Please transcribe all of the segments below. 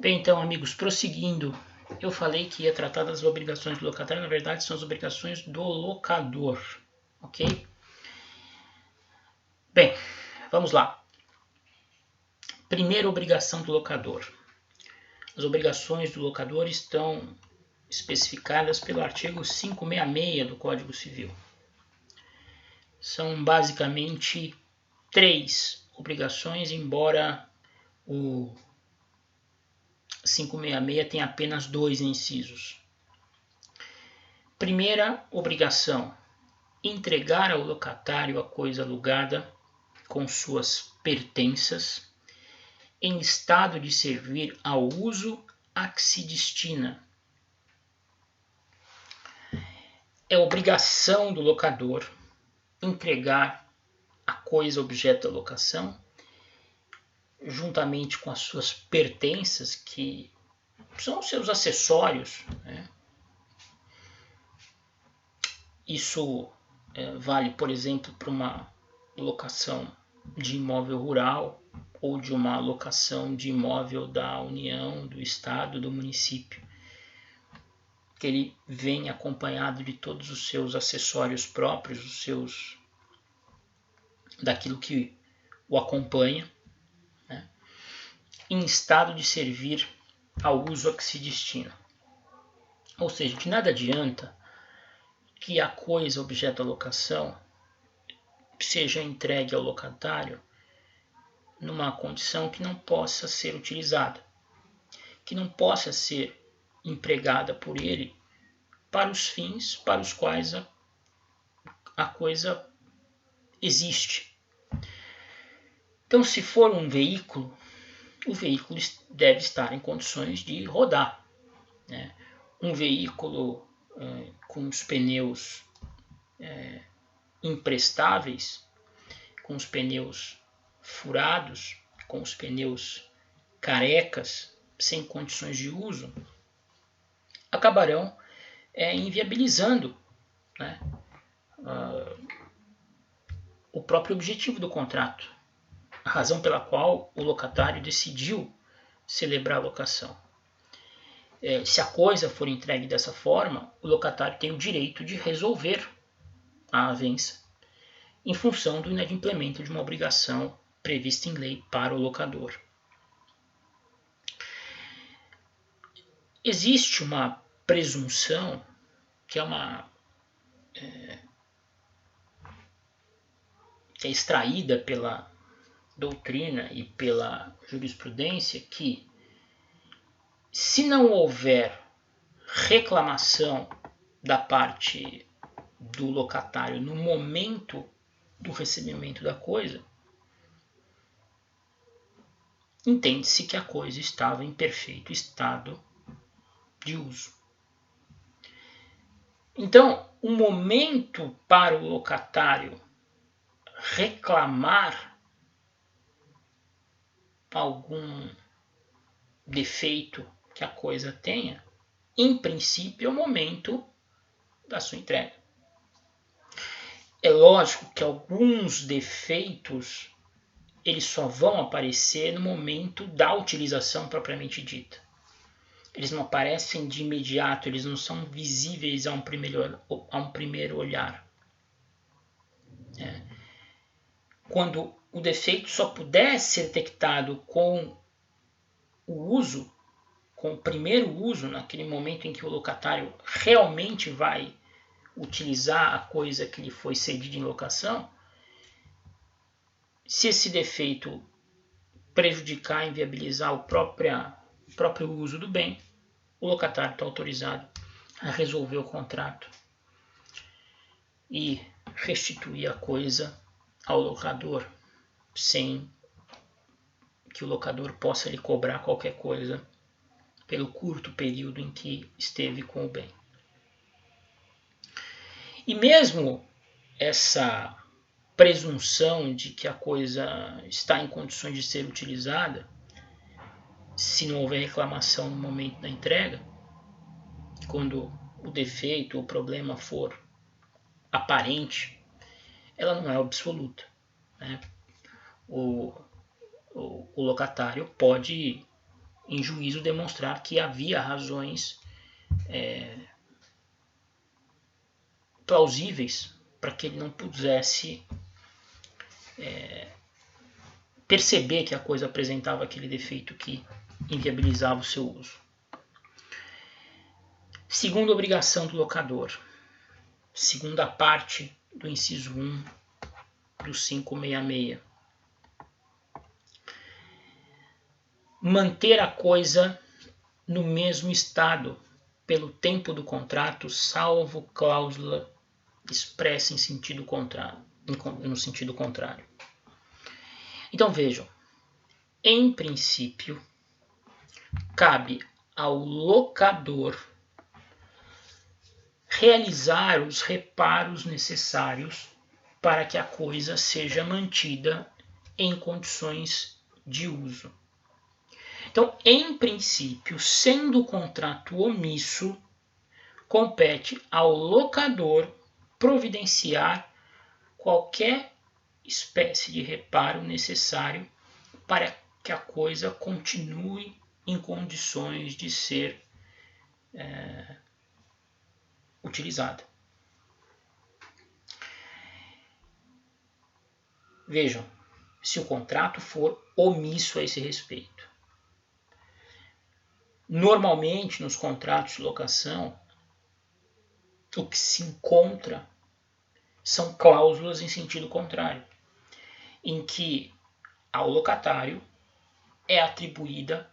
Bem, então, amigos, prosseguindo, eu falei que ia tratar das obrigações do locatário, na verdade são as obrigações do locador, ok? Bem, vamos lá. Primeira obrigação do locador. As obrigações do locador estão especificadas pelo artigo 566 do Código Civil. São basicamente 3 obrigações, embora o 566 tenha apenas 2 incisos. Primeira obrigação: entregar ao locatário a coisa alugada com suas pertenças em estado de servir ao uso a que se destina. É obrigação do locador entregar a coisa objeto da locação, juntamente com as suas pertenças, que são os seus acessórios, né? Isso vale, por exemplo, para uma locação de imóvel rural ou de uma locação de imóvel da União, do Estado, do município, que ele vem acompanhado de todos os seus acessórios próprios, os seus daquilo que o acompanha, né? Em estado de servir ao uso a que se destina. Ou seja, de nada adianta que a coisa objeto da locação seja entregue ao locatário numa condição que não possa ser utilizada, que não possa ser empregada por ele para os fins para os quais a coisa existe. Então, se for um veículo, o veículo deve estar em condições de rodar, né? Um veículo com os pneus imprestáveis, com os pneus furados, com os pneus carecas, sem condições de uso, acabarão inviabilizando, né, o próprio objetivo do contrato, a razão pela qual o locatário decidiu celebrar a locação. Se a coisa for entregue dessa forma, o locatário tem o direito de resolver a avença em função do inadimplemento de uma obrigação prevista em lei para o locador. Existe uma presunção que que é extraída pela doutrina e pela jurisprudência, que se não houver reclamação da parte do locatário no momento do recebimento da coisa, entende-se que a coisa estava em perfeito estado de uso. Então, o momento para o locatário reclamar algum defeito que a coisa tenha, em princípio, é o momento da sua entrega. É lógico que alguns defeitos eles só vão aparecer no momento da utilização propriamente dita. Eles não aparecem de imediato, eles não são visíveis a um primeiro olhar. Quando o defeito só puder ser detectado com o uso, com o primeiro uso, naquele momento em que o locatário realmente vai utilizar a coisa que lhe foi cedida em locação, se esse defeito prejudicar, inviabilizar o próprio uso do bem, o locatário está autorizado a resolver o contrato e restituir a coisa ao locador, sem que o locador possa lhe cobrar qualquer coisa pelo curto período em que esteve com o bem. E mesmo essa presunção de que a coisa está em condições de ser utilizada, se não houver reclamação no momento da entrega, quando o defeito ou o problema for aparente, ela não é absoluta, né? O locatário pode em juízo, demonstrar que havia razões plausíveis para que ele não pudesse perceber que a coisa apresentava aquele defeito que inviabilizava o seu uso. Segunda obrigação do locador, segunda parte do inciso 1 do 566. Manter a coisa no mesmo estado pelo tempo do contrato, salvo cláusula expressa em sentido contrário, no sentido contrário. Então vejam, em princípio, cabe ao locador realizar os reparos necessários para que a coisa seja mantida em condições de uso. Então, em princípio, sendo o contrato omisso, compete ao locador providenciar qualquer espécie de reparo necessário para que a coisa continue em condições de ser utilizada. Vejam, se o contrato for omisso a esse respeito. Normalmente, nos contratos de locação, o que se encontra são cláusulas em sentido contrário, em que ao locatário é atribuída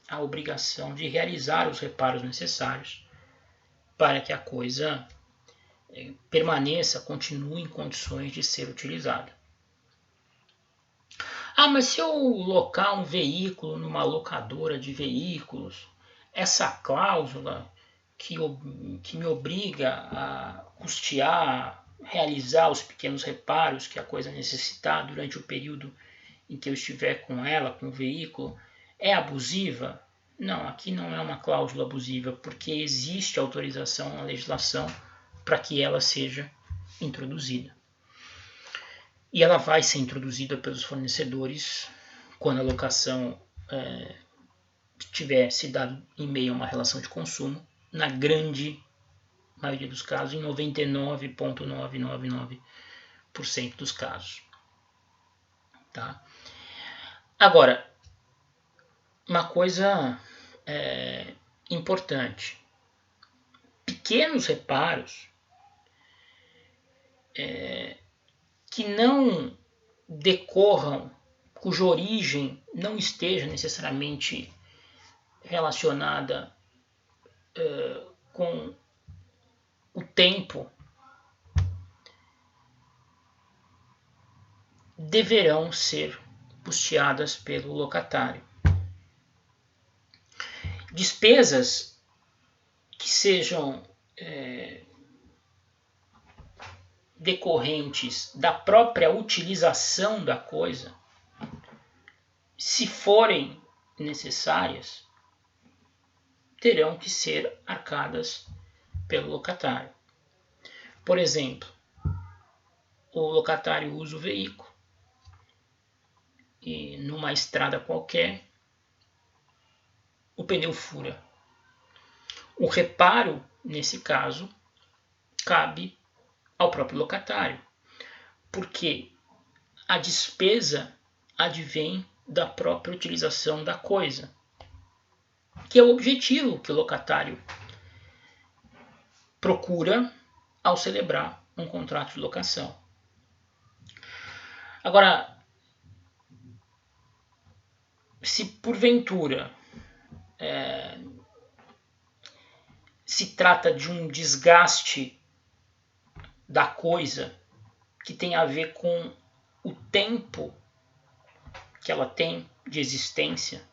a obrigação de realizar os reparos necessários para que a coisa permaneça, continue em condições de ser utilizada. Ah, mas se eu locar um veículo numa locadora de veículos, essa cláusula que me obriga a custear, realizar os pequenos reparos que a coisa necessitar durante o período em que eu estiver com ela, com o veículo, é abusiva? Não, aqui não é uma cláusula abusiva, porque existe autorização na legislação para que ela seja introduzida. E ela vai ser introduzida pelos fornecedores quando a locação tiver se dado em meio a uma relação de consumo, na grande maioria dos casos, em 99,999% dos casos. Tá? Agora, uma coisa importante. Pequenos reparos que não decorram, cuja origem não esteja necessariamente relacionada com o tempo, deverão ser custeadas pelo locatário. Despesas que sejam decorrentes da própria utilização da coisa, se forem necessárias, terão que ser arcadas pelo locatário. Por exemplo, o locatário usa o veículo e numa estrada qualquer o pneu fura. O reparo, nesse caso, cabe ao próprio locatário, porque a despesa advém da própria utilização da coisa, que é o objetivo que o locatário procura ao celebrar um contrato de locação. Agora, se porventura se trata de um desgaste da coisa que tem a ver com o tempo que ela tem de existência,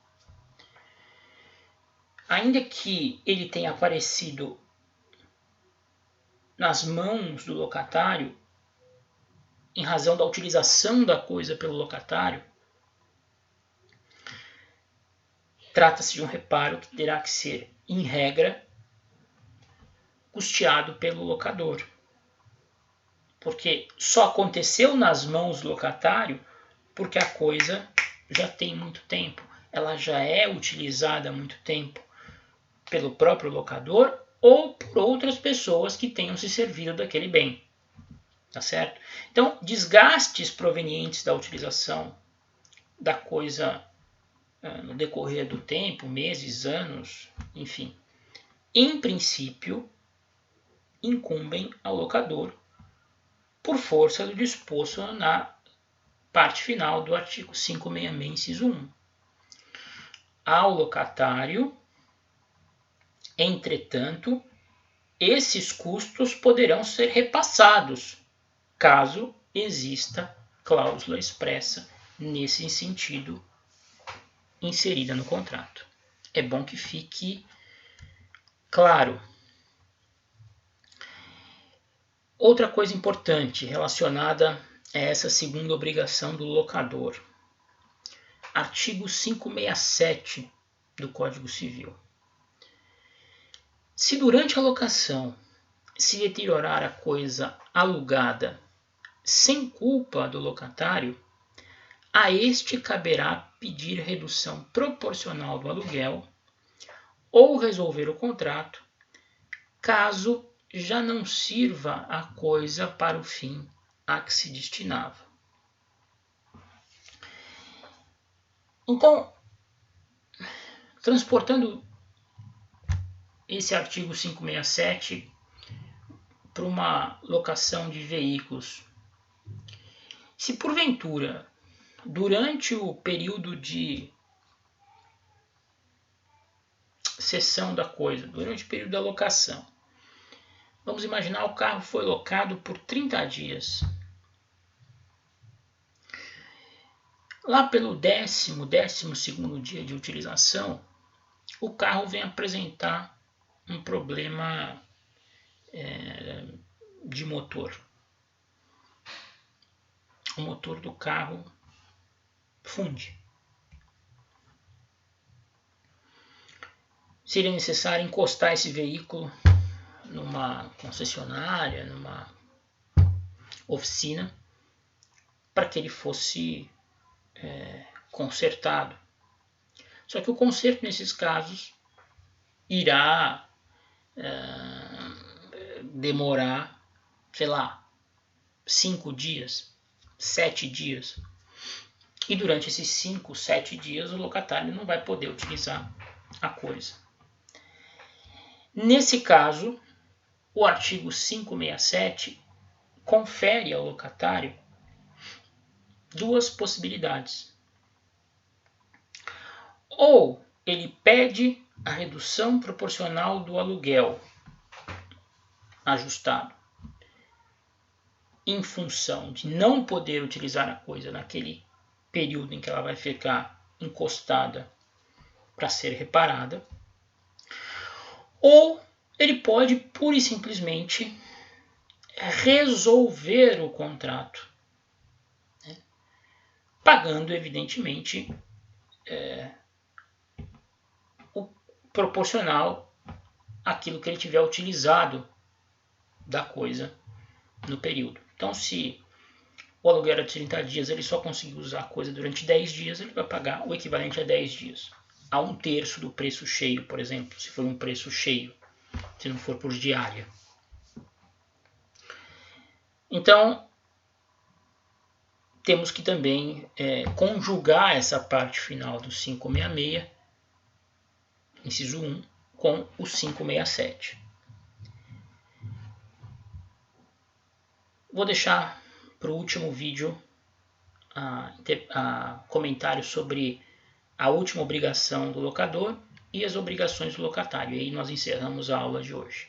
ainda que ele tenha aparecido nas mãos do locatário em razão da utilização da coisa pelo locatário, trata-se de um reparo que terá que ser, em regra, custeado pelo locador. Porque só aconteceu nas mãos do locatário porque a coisa já tem muito tempo. ela já é utilizada há muito tempo pelo próprio locador ou por outras pessoas que tenham se servido daquele bem. Tá certo? Então, desgastes provenientes da utilização da coisa no decorrer do tempo, meses, anos, enfim, em princípio, incumbem ao locador por força do disposto na parte final do artigo 566, inciso 1. Ao locatário, entretanto, esses custos poderão ser repassados, caso exista cláusula expressa nesse sentido inserida no contrato. É bom que fique claro. Outra coisa importante relacionada a essa segunda obrigação do locador. Artigo 567 do Código Civil. Se durante a locação se deteriorar a coisa alugada sem culpa do locatário, a este caberá pedir redução proporcional do aluguel ou resolver o contrato, caso já não sirva a coisa para o fim a que se destinava. Então, transportando esse artigo 567 para uma locação de veículos, se porventura, durante o período de cessão da coisa, durante o período da locação, vamos imaginar o carro foi locado por 30 dias. Lá pelo 12º dia de utilização, o carro vem apresentar um problema de motor. O motor do carro funde. Seria necessário encostar esse veículo numa concessionária, numa oficina, para que ele fosse consertado. Só que o conserto nesses casos irá demorar, 5 dias, 7 dias. E durante esses 5, 7 dias o locatário não vai poder utilizar a coisa. Nesse caso, o artigo 567 confere ao locatário duas possibilidades. Ou ele pede a redução proporcional do aluguel ajustado em função de não poder utilizar a coisa naquele período em que ela vai ficar encostada para ser reparada, ou ele pode pura e simplesmente resolver o contrato, pagando evidentemente o proporcional àquilo que ele tiver utilizado da coisa no período. Então, se o aluguel era de 30 dias, ele só conseguiu usar a coisa durante 10 dias, ele vai pagar o equivalente a 10 dias. A 1/3 do preço cheio, por exemplo, se for um preço cheio, se não for por diária. Então, temos que também conjugar essa parte final do 566, inciso 1, com o 567. Vou deixar para o último vídeo comentário sobre a última obrigação do locador e as obrigações do locatário. E aí nós encerramos a aula de hoje.